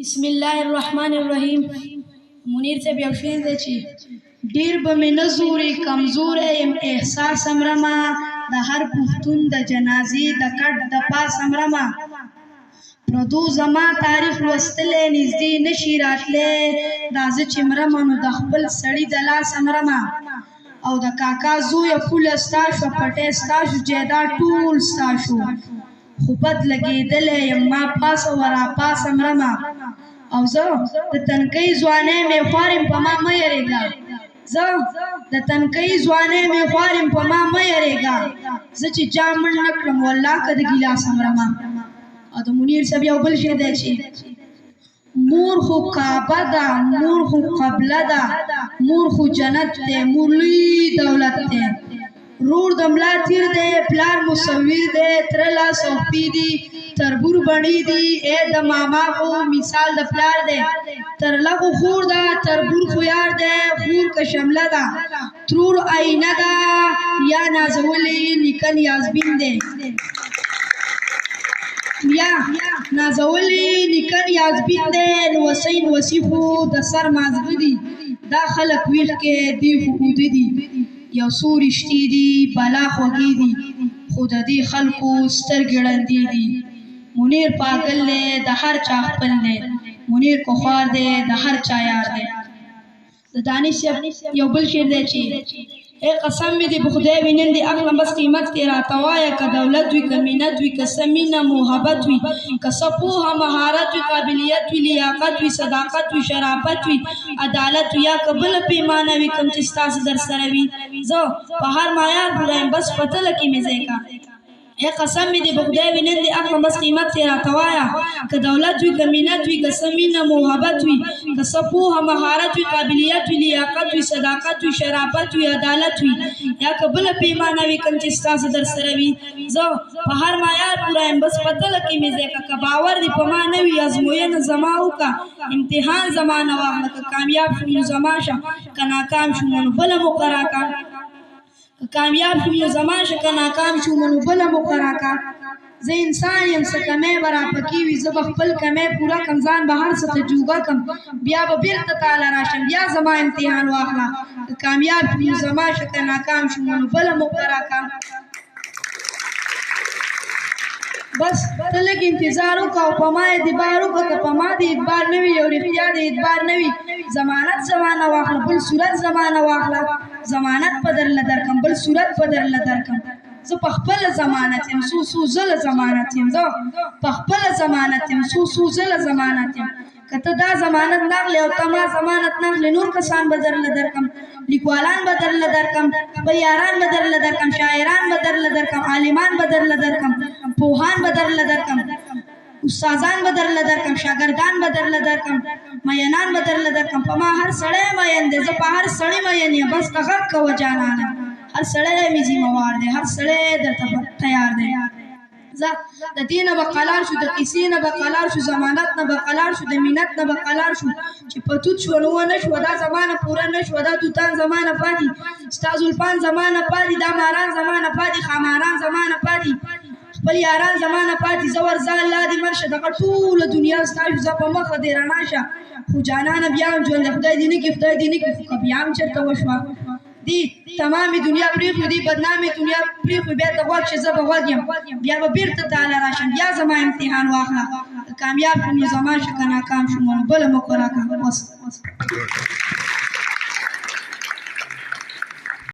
بسم الله الرحمن الرحیم. منیر صاحب یو شعر دی چې ډیر به مې نه زوري کمزوری یم احساس مرمه د هر پښتون د جنازې د کټ د پاس مرمه پردو زما تاریخ لوستلی نږدې نشي راتلی راځه چې مرمه نو د خپل سړي د لاس مرمه او د کاکا زویه پوله ستا شوه پټی ستا شو جایداد ټول ستا شو خو بد لګېدلی یم ما پاسه وراپاسه مرمه او زه د تنکۍ ځوانۍ مې خوار یم په ما مه یېرېږه زه د تنکۍ ځوانۍ مې خوار یم په ما مه یېرېږه زه چې جام مړ نه کړم والله که د ګیلاس مرمه او د منیر صاحب یو بل شعر دی چې مور خو کعبه ده مور خو قبله ده مور خو جنت دی مور لوی دولت دی رور د ملا تیر دی پلار مصور دی تره لاس او پي دي تربور بڼې دي ای د ماما خو مثال د پلار دی ترله خو خور ده تربور خو یار دی خور که شمله ده ترور آینه ده یا نازولی نیکن یازبین دی یا نازولی نیکن یازبین دی نوسی نوسی خو د سر مازغه دي دا خلک ویښ کې دی خو اوده دي یو څو رښتې دي بلا خوږې دي خو د دې خلکو سترګې ړندې دي منیر پاگل دی د هر چا خپل دی منیر کو خوار دی د هر چا یار دی د دانش یو بل شعر دی چې ای قسم مې دی په خدای وي نن دې اخلم بس قیمت کې راته وایه که دولت وي که مینت وي که څه مینه محبت وي که څه پوهه مهارت وي قابلیت وي لیاقت وي صداقت وي شرافت وي عدالت وي یا که بله پیمانه وي کوم چې ستاسې در سره وي زه په هر معیار پوره یم بس په تله کې مې ځای کا ای قسم مې دی په خدای وي نن دې اخلم بس قیمت کې راته وایه که دولت وي که مینت وي که څه مینه محبت وي که څه پوهه مهارت وي قابلیت وي لیاقت وي صداقت وي شرافت وي عدالت وي یا که بله پیمانه وي کوم چې ستاسې در سره وي زه په هر معیار پوره یم بس په تله کې مې ځای که باور دې په ما نه وي ازموینه زما وکړه امتحان زما نه واخله که کامیاب شوم نو زما شه که ناکام شوم نو بله مقرره کړه کامیاب شوم نو زما شه که ناکام شوم نو بله مقرره کړه زه انسان یم څه کمی به راپکې وي زه به خپل کمی پوره کړم ځان به هر څه ته جوګه کړم بیا به بېرته تاله راشم بیا زما امتحان واخله که کامیاب شوم نو زما شه که ناکام شوم نو بله مقرره کړه بس ته لږ انتظار وکړه او په ما اعتبار وکړه که په ما د اعتبار نه وي یو رښتیا د اعتبار نه وي ضمانت زمانه واخله بل صورت زمانه واخله ضمانت په درله درکړم بل صورت په درله درکړم زه په خپله ضمانت یم څو ځله ضمانت یم زه په خپله ضمانت یم څو ځله ضمانت یم که ته دا ضمانت ناخلې او ته ما ضمانت ناخلې نور کسان به درله درکړم لیکوالان به درله درکړم خپل یاران به درله درکړم شاعران به درله درکړم عالمان به درله درکړم پوهان به درله درکړم استادان به درله درکړم شاګردان به درله درکړم مینان به درله درکړم په ما هر سړی مین دی زه په هر سړي مین یم بس ته غږ کوه جانانه هر سړی مې ذمهوار دی هر سړی درته تیار دی زه د دې نه به قلار شو د قیسې نه به قلار شو ضمانت نه به قلار شو د مینت نه به قلار شو چې په توت شو نو ونه شوه دا زمانه پوره نه شوه دا توتان زمانه پاتې ستا زلفان زمانه پاتې دا ماران زمانه پاتې خاماران زمانه پاتې خپل یاران زمانه پاتې زه ورځه الله دې مرشه دغه ټوله دنیا ستا شو زه په مخه دې رڼا شه خو جانانه بیا هم ژوند خدای دې نه کړي خدای دې نه کړي خو که بیا هم چېرته وشوه دی تمامې دنیا پرېښو دی بدنامې دنیا پرېښو بیا ته غوږ چې زه به غوږ یم بیا به بېرته تاله راشم بیا زما امتحان واخله که کامیاب شوم نو زما شه که ناکام شوم نو بله مقرره کړه